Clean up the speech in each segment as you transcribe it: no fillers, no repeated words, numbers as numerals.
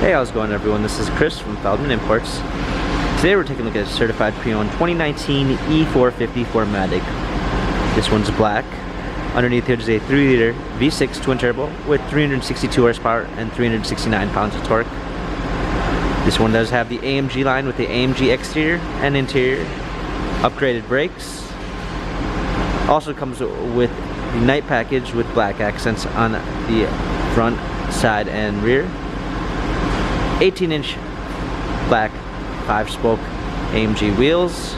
Hey, how's it going, everyone? This is Chris from Feldmann Imports. Today we're taking a look at a certified pre-owned 2019 E450 4MATIC. This one's black. Underneath here is a 3-liter V6 twin turbo with 362 horsepower and 369 pounds of torque. This one does have the AMG line with the AMG exterior and interior, upgraded brakes. Also comes with the night package with black accents on the front, side, and rear. 18-inch black 5-spoke AMG wheels.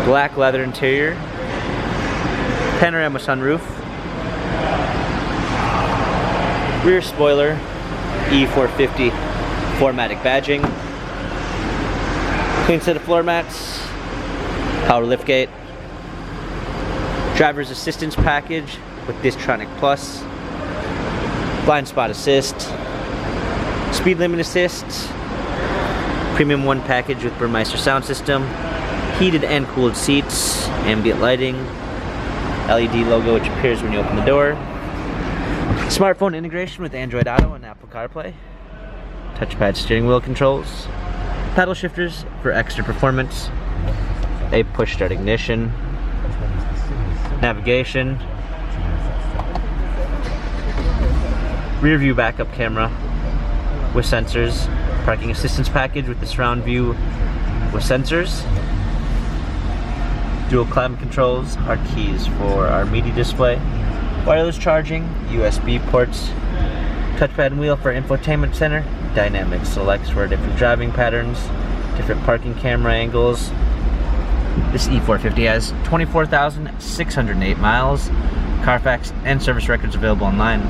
Black leather interior. Panorama sunroof. Rear spoiler. E450 4MATIC badging. Clean set of floor mats. Power liftgate. Driver's assistance package with Distronic Plus. Blind spot assist. Speed limit assist. Premium 1 package with Burmeister sound system. Heated and cooled seats. Ambient lighting. LED logo which appears when you open the door. Smartphone integration with Android Auto and Apple CarPlay. Touchpad steering wheel controls. Paddle shifters for extra performance. A push start ignition. Navigation. Rear view backup camera with sensors. Parking assistance package with the surround view with sensors. Dual climate controls, our keys for our media display. Wireless charging, USB ports. Touchpad and wheel for infotainment center. Dynamic selects for different driving patterns. Different parking camera angles. This E450 has 24,608 miles. Carfax and service records available online.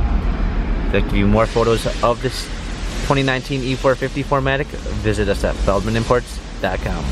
If you'd like to view more photos of this 2019 E450 4MATIC, visit us at feldmanimports.com.